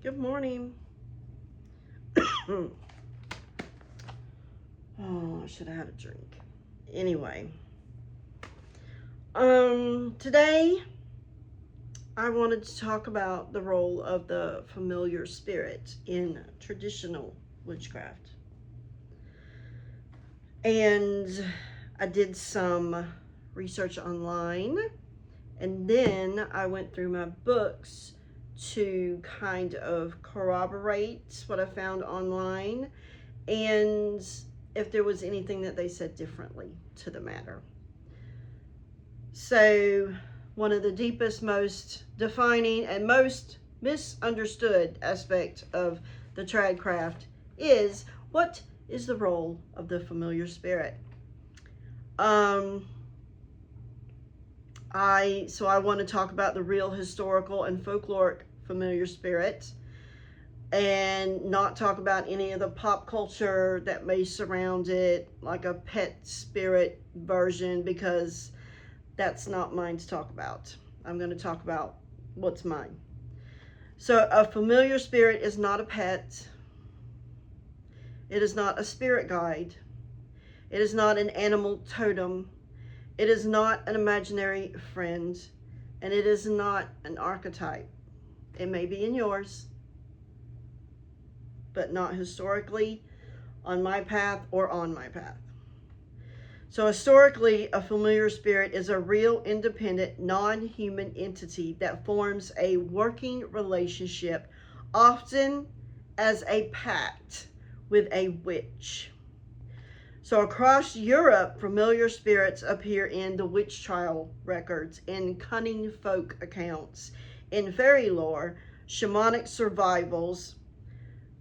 Good morning. Oh, I should have had a drink. Anyway, today I wanted to talk about the role of the familiar spirit in traditional witchcraft. And I did some research online, and then I went through my books to kind of corroborate what I found online and if there was anything that they said differently to the matter. So, one of the deepest, most defining, and most misunderstood aspect of the tradcraft is, what is the role of the familiar spirit? I want to talk about the real historical and folkloric familiar spirit, and not talk about any of the pop culture that may surround it, like a pet spirit version, because that's not mine to talk about. I'm going to talk about what's mine. So, a familiar spirit is not a pet. It is not a spirit guide. It is not an animal totem. It is not an imaginary friend. And it is not an archetype. It may be in yours, but not historically on my path or on my path. So historically, a familiar spirit is a real, independent, non-human entity that forms a working relationship, often as a pact, with a witch. So across Europe, familiar spirits appear in the witch trial records, in cunning folk accounts, in fairy lore, shamanic survivals,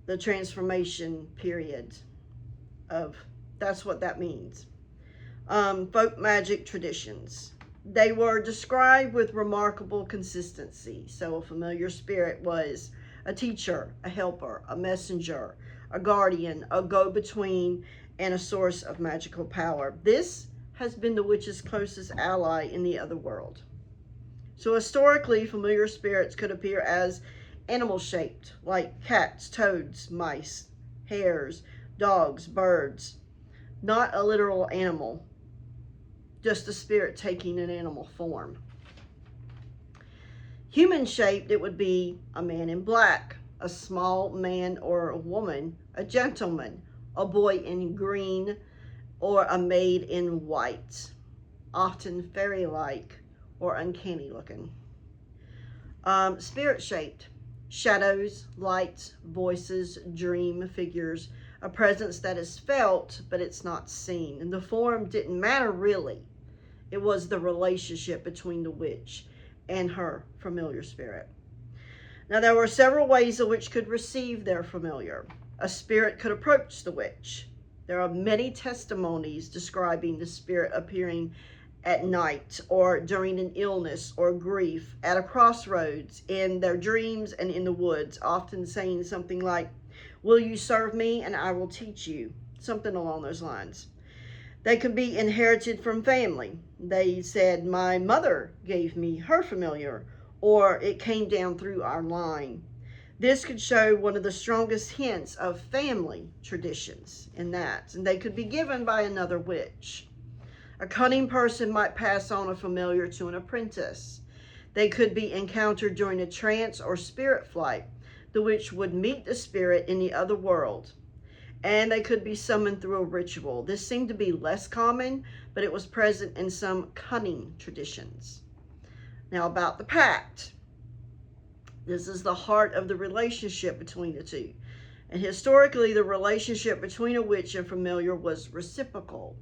the transformation period of, that's what that means. Folk magic traditions. They were described with remarkable consistency. So a familiar spirit was a teacher, a helper, a messenger, a guardian, a go-between, and a source of magical power. This has been the witch's closest ally in the other world. So historically, familiar spirits could appear as animal-shaped, like cats, toads, mice, hares, dogs, birds. Not a literal animal, just a spirit taking an animal form. Human-shaped, it would be a man in black, a small man or a woman, a gentleman, a boy in green, or a maid in white, often fairy-like or uncanny-looking. Spirit-shaped, shadows, lights, voices, dream figures, a presence that is felt, but it's not seen. And the form didn't matter really. It was the relationship between the witch and her familiar spirit. Now, there were several ways a witch could receive their familiar. A spirit could approach the witch. There are many testimonies describing the spirit appearing at night or during an illness or grief, at a crossroads, in their dreams, and in the woods, often saying something like, "Will you serve me and I will teach you?" Something along those lines. They could be inherited from family. They said, "My mother gave me her familiar," or "it came down through our line." This could show one of the strongest hints of family traditions in that. And they could be given by another witch. A cunning person might pass on a familiar to an apprentice. They could be encountered during a trance or spirit flight. The witch would meet the spirit in the other world. And they could be summoned through a ritual. This seemed to be less common, but it was present in some cunning traditions. Now, about the pact. This is the heart of the relationship between the two. And historically, the relationship between a witch and familiar was reciprocal.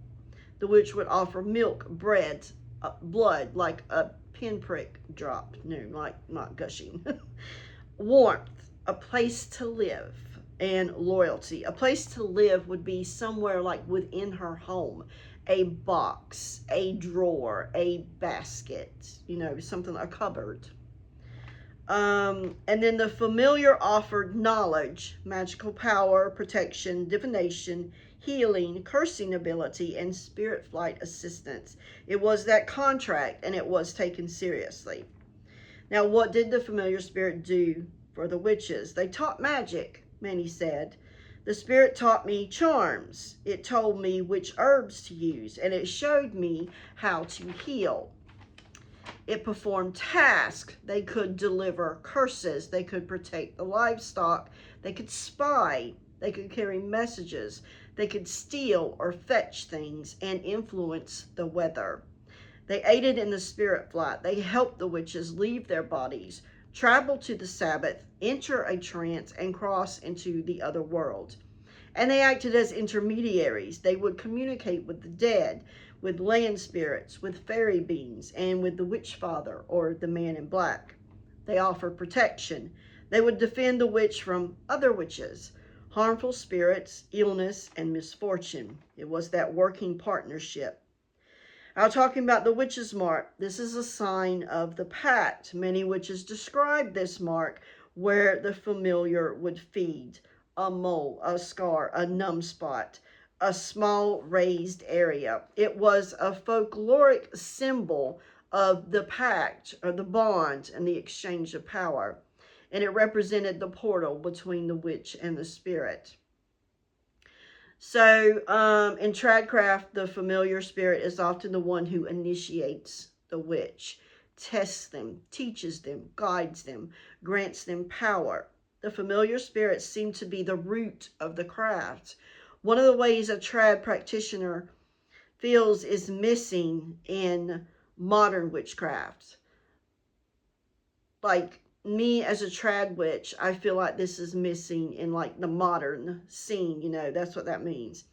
The witch would offer milk, bread, blood, like a pinprick drop, no, like not gushing. Warmth, a place to live, and loyalty. A place to live would be somewhere like within her home, a box, a drawer, a basket, something, a cupboard. And then the familiar offered knowledge, magical power, protection, divination, healing, cursing ability, and spirit flight assistance. It was that contract, and it was taken seriously. Now, what did the familiar spirit do for the witches. They taught magic, many said. The spirit taught me charms. It told me which herbs to use, and it showed me how to heal. It performed tasks. They could deliver curses. They could protect the livestock. They could spy. They could carry messages. They could steal or fetch things and influence the weather. They aided in the spirit flight. They helped the witches leave their bodies, travel to the Sabbath, enter a trance, and cross into the other world. And they acted as intermediaries. They would communicate with the dead, with land spirits, with fairy beings, and with the witch father or the man in black. They offered protection. They would defend the witch from other witches, harmful spirits, illness, and misfortune. It was that working partnership. Now, talking about the witch's mark, this is a sign of the pact. Many witches describe this mark where the familiar would feed. A mole, a scar, a numb spot, a small raised area. It was a folkloric symbol of the pact or the bond and the exchange of power. And it represented the portal between the witch and the spirit. So in tradcraft, the familiar spirit is often the one who initiates the witch, tests them, teaches them, guides them, grants them power. The familiar spirits seem to be the root of the craft. One of the ways a trad practitioner feels is missing in modern witchcraft. Like me as a trad witch, I feel like this is missing in like the modern scene, you know, that's what that means.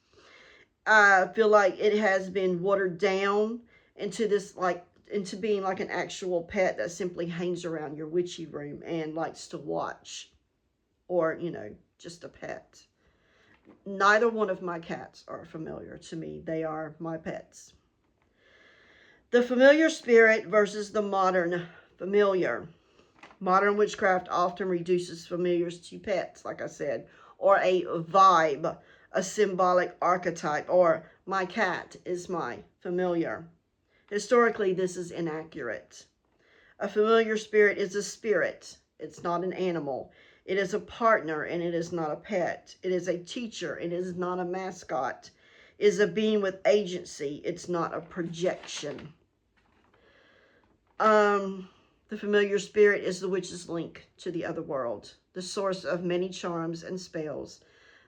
I feel like it has been watered down into this, like, into being like an actual pet that simply hangs around your witchy room and likes to watch, or, you know, just a pet. Neither one of my cats are familiar to me. They are my pets. The familiar spirit versus the modern familiar. Modern witchcraft often reduces familiars to pets, like I said, or a vibe, a symbolic archetype, or my cat is my familiar. Historically, this is inaccurate. A familiar spirit is a spirit. It's not an animal. It is a partner, and it is not a pet. It is a teacher, and it is not a mascot. It is a being with agency. It's not a projection. The familiar spirit is the witch's link to the other world, the source of many charms and spells,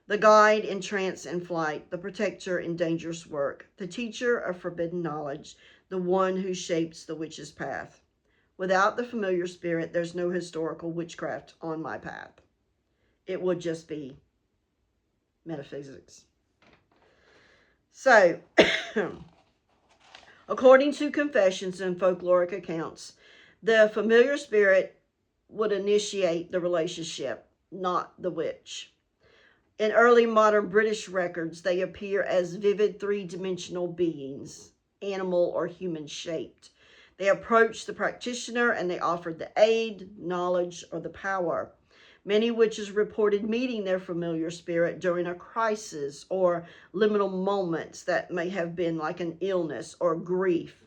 the guide in trance and flight, the protector in dangerous work, the teacher of forbidden knowledge, the one who shapes the witch's path. Without the familiar spirit, there's no historical witchcraft on my path. It would just be metaphysics. So, according to confessions and folkloric accounts, the familiar spirit would initiate the relationship, not the witch. In early modern British records, they appear as vivid three-dimensional beings, animal or human shaped. They approached the practitioner and they offered the aid, knowledge, or the power. Many witches reported meeting their familiar spirit during a crisis or liminal moments that may have been like an illness or grief,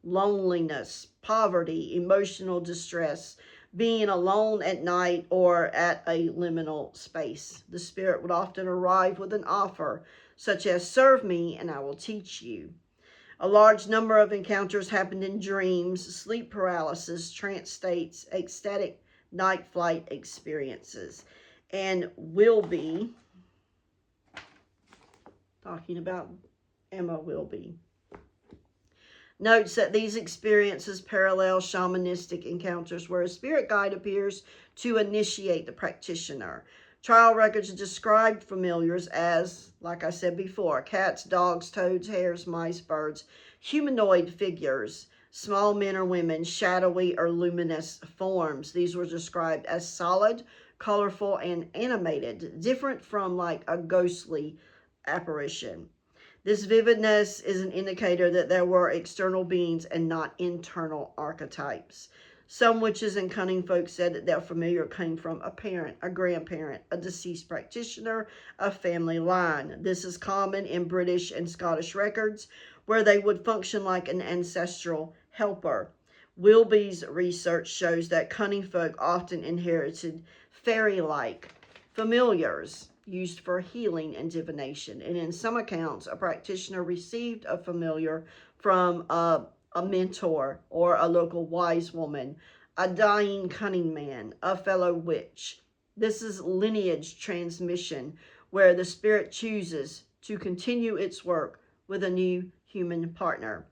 loneliness, poverty, emotional distress, being alone at night, or at a liminal space. The spirit would often arrive with an offer, such as, "Serve me and I will teach you." A large number of encounters happened in dreams, sleep paralysis, trance states, ecstatic night flight experiences. And Wilby, talking about Emma Wilby, notes that these experiences parallel shamanistic encounters where a spirit guide appears to initiate the practitioner. Trial records described familiars as, like I said before, cats, dogs, toads, hares, mice, birds, humanoid figures, small men or women, shadowy or luminous forms. These were described as solid, colorful, and animated, different from like a ghostly apparition. This vividness is an indicator that there were external beings and not internal archetypes. Some witches and cunning folk said that their familiar came from a parent, a grandparent, a deceased practitioner, a family line. This is common in British and Scottish records, where they would function like an ancestral helper. Wilby's research shows that cunning folk often inherited fairy-like familiars used for healing and divination. And in some accounts, a practitioner received a familiar from a mentor or a local wise woman, a dying cunning man, a fellow witch. This is lineage transmission, where the spirit chooses to continue its work with a new human partner.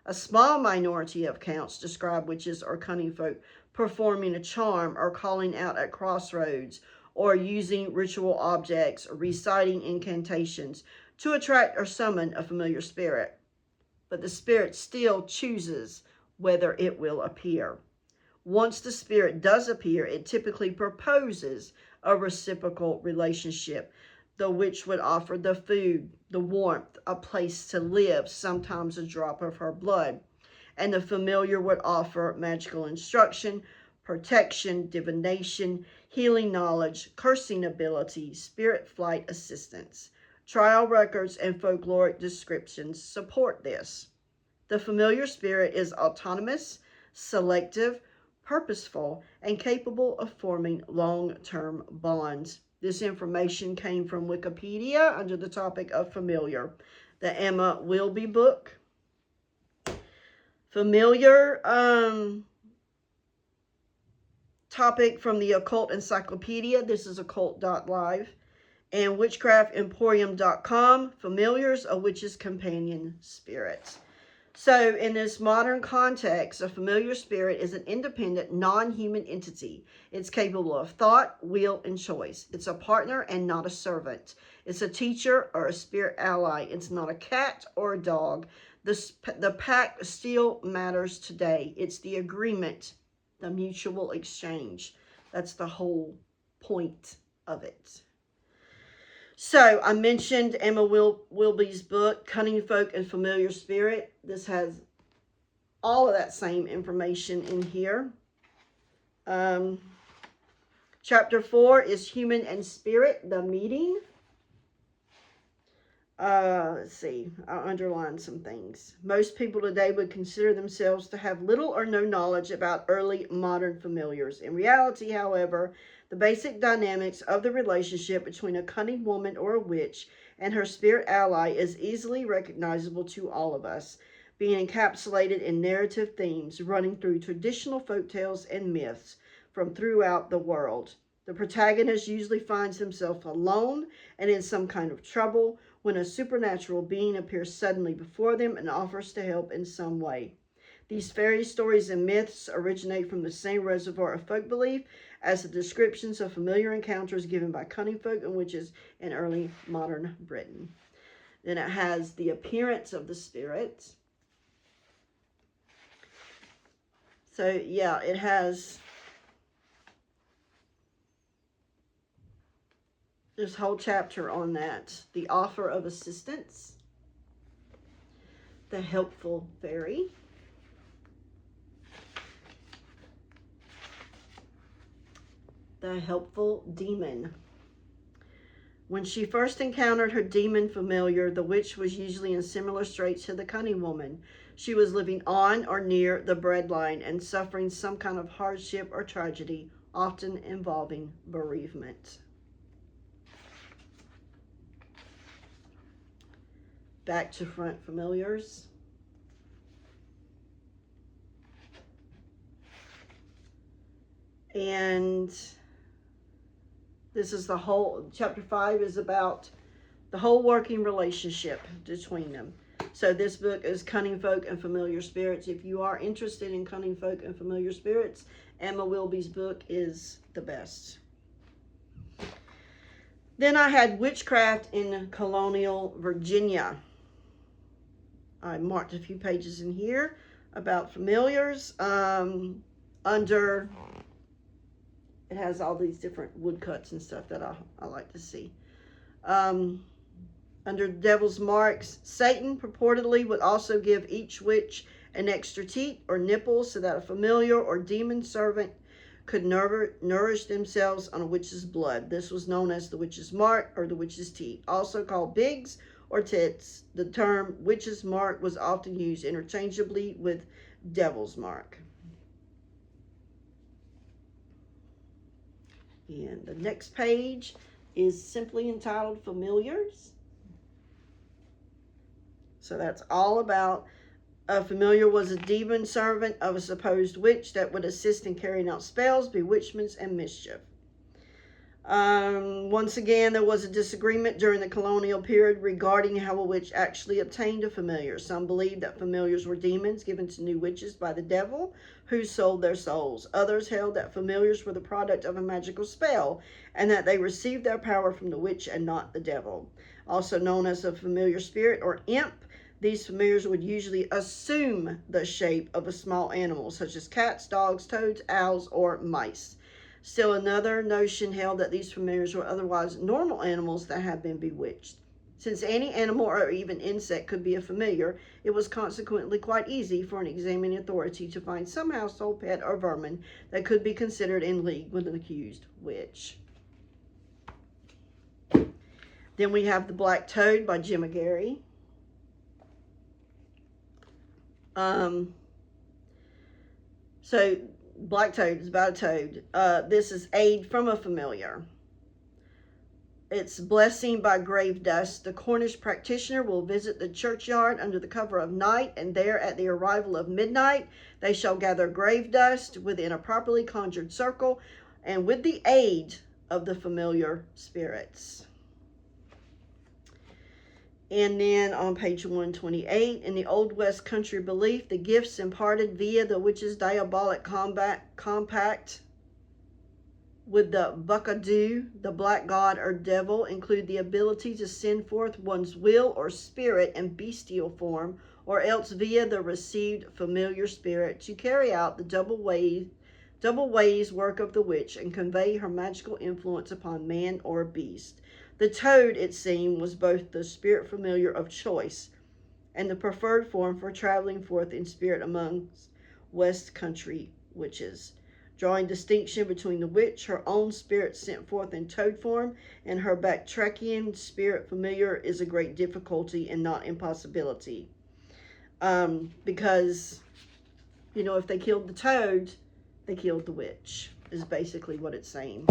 A small minority of accounts describe witches or cunning folk performing a charm or calling out at crossroads or using ritual objects or reciting incantations to attract or summon a familiar spirit. But the spirit still chooses whether it will appear. Once the spirit does appear, it typically proposes a reciprocal relationship. The witch would offer the food, the warmth, a place to live, sometimes a drop of her blood. And the familiar would offer magical instruction, protection, divination, healing knowledge, cursing ability, spirit flight assistance. Trial records and folkloric descriptions support this. The familiar spirit is autonomous, selective, purposeful, and capable of forming long-term bonds. This information came from Wikipedia under the topic of familiar. The Emma Wilby book. Familiar topic from the Occult Encyclopedia. This is occult.live. And witchcraftemporium.com. Familiars, a witch's companion spirit. So in this modern context, a familiar spirit is an independent, non-human entity. It's capable of thought, will, and choice. It's a partner and not a servant. It's a teacher or a spirit ally. It's not a cat or a dog. The pact still matters today. It's the agreement, the mutual exchange. That's the whole point of it. So I mentioned Emma Wilby's book, Cunning Folk and Familiar Spirit. This has all of that same information in here. Chapter 4 is Human and Spirit, the Meeting. Let's see, I'll underline some things. Most people today would consider themselves to have little or no knowledge about early modern familiars. In reality, however, the basic dynamics of the relationship between a cunning woman or a witch and her spirit ally is easily recognizable to all of us, being encapsulated in narrative themes running through traditional folktales and myths from throughout the world. The protagonist usually finds himself alone and in some kind of trouble when a supernatural being appears suddenly before them and offers to help in some way. These fairy stories and myths originate from the same reservoir of folk belief as the descriptions of familiar encounters given by cunning folk and witches in early modern Britain. Then it has the appearance of the spirit. So yeah, it has this whole chapter on that. The offer of assistance, the helpful fairy, the helpful demon. When she first encountered her demon familiar, the witch was usually in similar straits to the cunning woman. She was living on or near the breadline and suffering some kind of hardship or tragedy, often involving bereavement. Back to front familiars. And this is the whole, chapter 5 is about the whole working relationship between them. So this book is Cunning Folk and Familiar Spirits. If you are interested in Cunning Folk and Familiar Spirits, Emma Wilby's book is the best. Then I had Witchcraft in Colonial Virginia. I marked a few pages in here about familiars. Under, it has all these different woodcuts and stuff that I like to see. Under Devil's Marks, Satan purportedly would also give each witch an extra teat or nipple so that a familiar or demon servant could nourish themselves on a witch's blood. This was known as the witch's mark or the witch's teat, also called bigs or tits. The term witch's mark was often used interchangeably with devil's mark. And the next page is simply entitled Familiars. So that's all about a familiar was a demon servant of a supposed witch that would assist in carrying out spells, bewitchments, and mischief. Once again, there was a disagreement during the colonial period regarding how a witch actually obtained a familiar. Some believed that familiars were demons given to new witches by the devil who sold their souls. Others held that familiars were the product of a magical spell and that they received their power from the witch and not the devil. Also known as a familiar spirit or imp, these familiars would usually assume the shape of a small animal such as cats, dogs, toads, owls, or mice. Still another notion held that these familiars were otherwise normal animals that had been bewitched. Since any animal or even insect could be a familiar, it was consequently quite easy for an examining authority to find some household pet or vermin that could be considered in league with an accused witch. Then we have The Black Toad by Jim McGarry. So Black Toad is about a toad. This is aid from a familiar. It's blessing by grave dust. The Cornish practitioner will visit the churchyard under the cover of night, and there at the arrival of midnight they shall gather grave dust within a properly conjured circle and with the aid of the familiar spirits. And then on page 128, in the Old West country belief, the gifts imparted via the witch's diabolic compact with the Buckadoo, the black god or devil, include the ability to send forth one's will or spirit in bestial form, or else via the received familiar spirit to carry out the double ways work of the witch and convey her magical influence upon man or beast. The toad, it seemed, was both the spirit familiar of choice and the preferred form for traveling forth in spirit amongst West Country witches. Drawing distinction between the witch, her own spirit sent forth in toad form, and her Bactrian spirit familiar is a great difficulty and not impossibility. Because, if they killed the toad, they killed the witch, is basically what it's saying.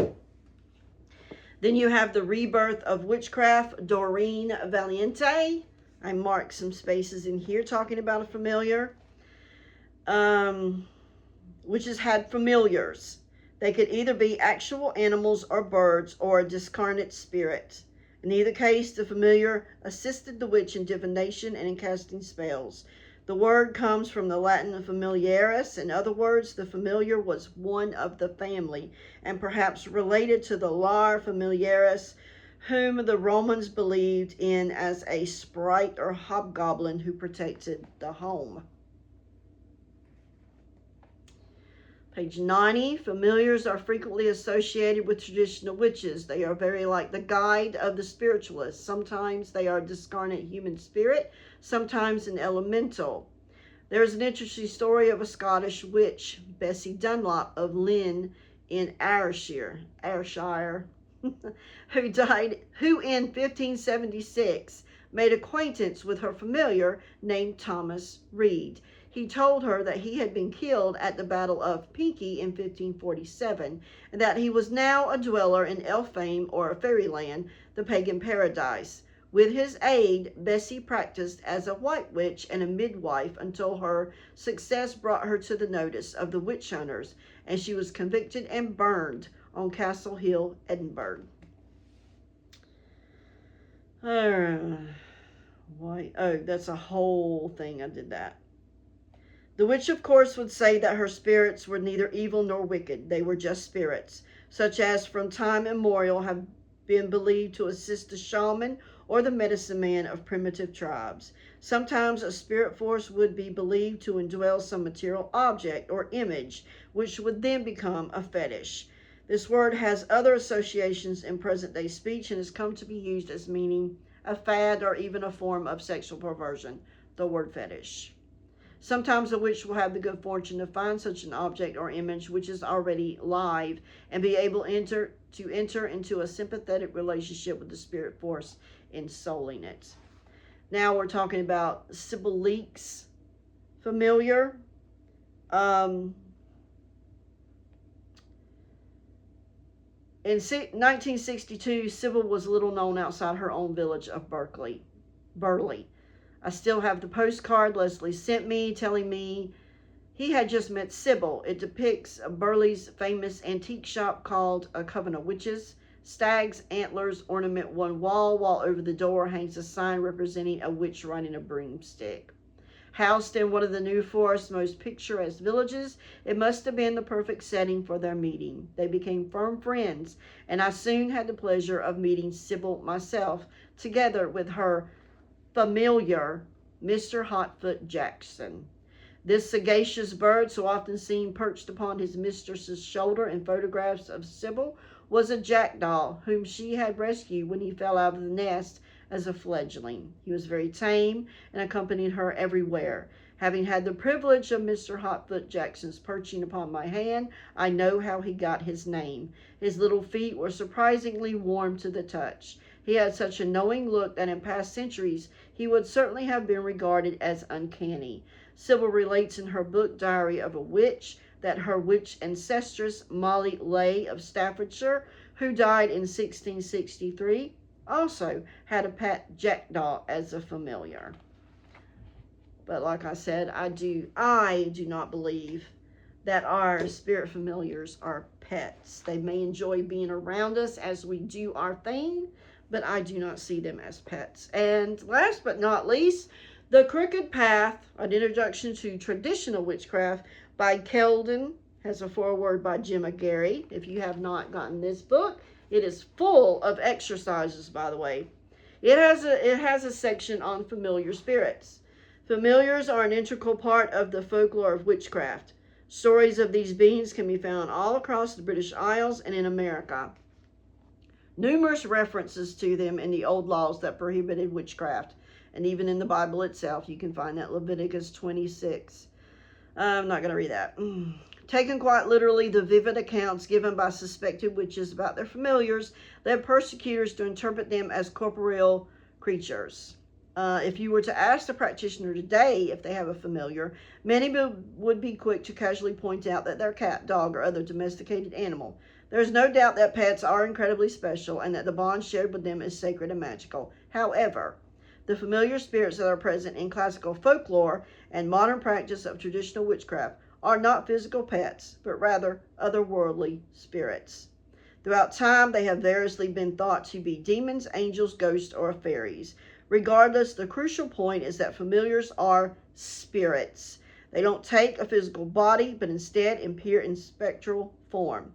Then you have The Rebirth of Witchcraft, Doreen Valiente. I marked some spaces in here talking about a familiar. Witches had familiars. They could either be actual animals or birds or a discarnate spirit. In either case, the familiar assisted the witch in divination and in casting spells. The word comes from the Latin familiaris. In other words, the familiar was one of the family and perhaps related to the lar familiaris, whom the Romans believed in as a sprite or hobgoblin who protected the home. Page 90, familiars are frequently associated with traditional witches. They are very like the guide of the spiritualist. Sometimes they are a discarnate human spirit, sometimes an elemental. There is an interesting story of a Scottish witch, Bessie Dunlop of Lynn in Ayrshire, who in 1576 made acquaintance with her familiar named Thomas Reed. He told her that he had been killed at the Battle of Pinkie in 1547, and that he was now a dweller in Elfame, or fairyland, the pagan paradise. With his aid, Bessie practiced as a white witch and a midwife until her success brought her to the notice of the witch hunters, and she was convicted and burned on Castle Hill, Edinburgh. That's a whole thing. I did that. The witch, of course, would say that her spirits were neither evil nor wicked. They were just spirits, such as from time immemorial have been believed to assist the shaman or the medicine man of primitive tribes. Sometimes a spirit force would be believed to indwell some material object or image, which would then become a fetish. This word has other associations in present-day speech and has come to be used as meaning a fad or even a form of sexual perversion, the word fetish. Sometimes a witch will have the good fortune to find such an object or image which is already live and be able to enter into a sympathetic relationship with the spirit force ensouling it. Now we're talking about Sybil Leek's familiar. In 1962, Sybil was little known outside her own village of Burley. I still have the postcard Leslie sent me telling me he had just met Sybil. It depicts Burley's famous antique shop called A Coven of Witches. Stags' antlers ornament one wall, while over the door hangs a sign representing a witch riding a broomstick. Housed in one of the New Forest's most picturesque villages, it must have been the perfect setting for their meeting. They became firm friends, and I soon had the pleasure of meeting Sybil myself, together with her familiar Mr. Hotfoot Jackson. This sagacious bird, so often seen perched upon his mistress's shoulder in photographs of Sybil, was a jackdaw whom she had rescued when he fell out of the nest as a fledgling. He was very tame and accompanied her everywhere. Having had the privilege of Mr. Hotfoot Jackson's perching upon my hand, I know how he got his name. His little feet were surprisingly warm to the touch. He had such a knowing look that in past centuries he would certainly have been regarded as uncanny. Sybil relates in her book Diary of a Witch that her witch ancestress, Molly Lay of Staffordshire, who died in 1663, also had a pet jackdaw as a familiar. But like I said, I do not believe that our spirit familiars are pets. They may enjoy being around us as we do our thing, but I do not see them as pets. And last but not least, The Crooked Path, an introduction to traditional witchcraft by Keldon, has a foreword by Gemma Gary. If you have not gotten this book, it is full of exercises, by the way. It has a section on familiar spirits. Familiars are an integral part of the folklore of witchcraft. Stories of these beings can be found all across the British Isles and in America. Numerous references to them in the old laws that prohibited witchcraft, and even in the Bible itself, you can find that Leviticus 26. I'm not going to read that. Taken quite literally, the vivid accounts given by suspected witches about their familiars led persecutors to interpret them as corporeal creatures. If you were to ask the practitioner today if they have a familiar, many would be quick to casually point out that their cat, dog, or other domesticated animal. There is no doubt that pets are incredibly special and that the bond shared with them is sacred and magical. However, the familiar spirits that are present in classical folklore and modern practice of traditional witchcraft are not physical pets, but rather otherworldly spirits. Throughout time, they have variously been thought to be demons, angels, ghosts, or fairies. Regardless, the crucial point is that familiars are spirits. They don't take a physical body, but instead appear in spectral form.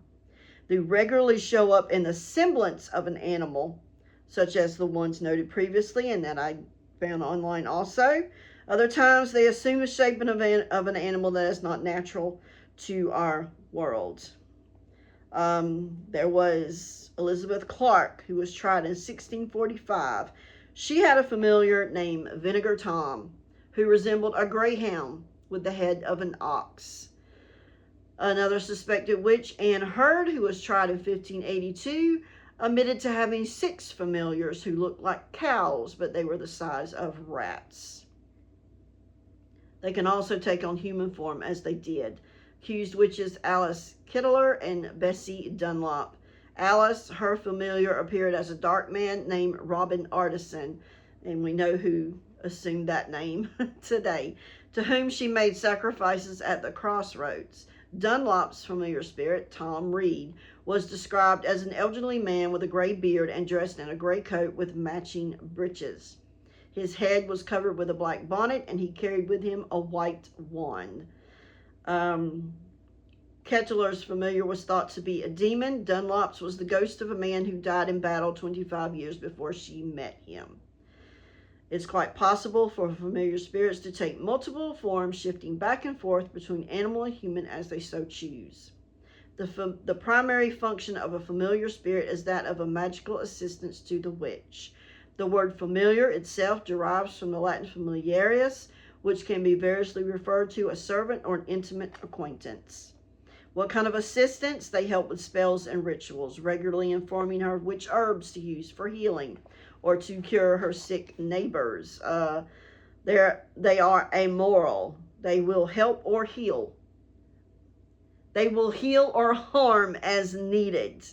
They regularly show up in the semblance of an animal, such as the ones noted previously and that I found online also. Other times, they assume the shape of an animal that is not natural to our world. There was Elizabeth Clark, who was tried in 1645. She had a familiar named Vinegar Tom, who resembled a greyhound with the head of an ox. Another suspected witch, Anne Hurd, who was tried in 1582, admitted to having 6 familiars who looked like cows, but they were the size of rats. They can also take on human form, as they did. Accused witches Alice Kittler and Bessie Dunlop. Alice, her familiar, appeared as a dark man named Robin Artisan, and we know who assumed that name today, to whom she made sacrifices at the crossroads. Dunlop's familiar spirit, Tom Reed, was described as an elderly man with a gray beard and dressed in a gray coat with matching breeches. His head was covered with a black bonnet, and he carried with him a white wand. Kettler's familiar was thought to be a demon. Dunlop's was the ghost of a man who died in battle 25 years before she met him. It's quite possible for familiar spirits to take multiple forms, shifting back and forth between animal and human as they so choose. The primary function of a familiar spirit is that of a magical assistance to the witch. The word familiar itself derives from the Latin familiaris, which can be variously referred to a servant or an intimate acquaintance. What kind of assistance? They help with spells and rituals, regularly informing her which herbs to use for healing or to cure her sick neighbors. They are amoral. They will help or heal. They will heal or harm as needed.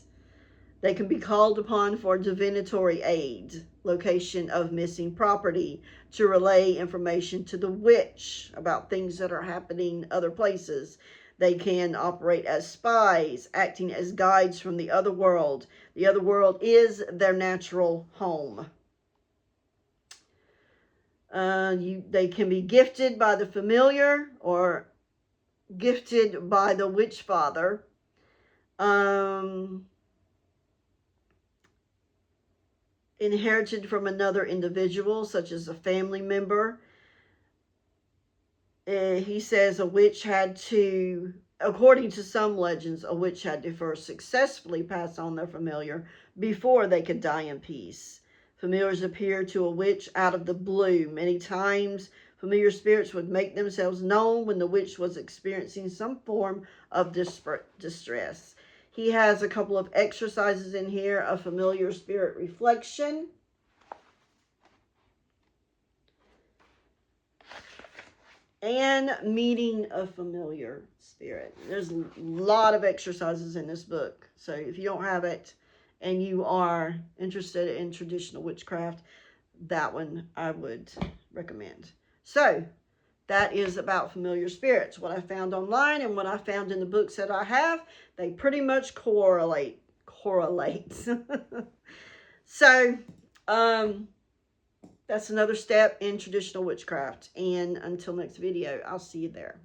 They can be called upon for divinatory aid, location of missing property, to relay information to the witch about things that are happening other places. They can operate as spies, acting as guides from the other world. The other world is their natural home. They can be gifted by the familiar or gifted by the witch father. Inherited from another individual, such as a family member. He says a witch had to, according to some legends, a witch had to first successfully pass on their familiar before they could die in peace. Familiars appear to a witch out of the blue. Many times, familiar spirits would make themselves known when the witch was experiencing some form of distress. He has a couple of exercises in here of familiar spirit reflection. And meeting a familiar spirit. There's a lot of exercises in this book. So if you don't have it and you are interested in traditional witchcraft, that one I would recommend. So that is about familiar spirits. What I found online and what I found in the books that I have, they pretty much correlate. So, that's another step in traditional witchcraft. And until next video, I'll see you there.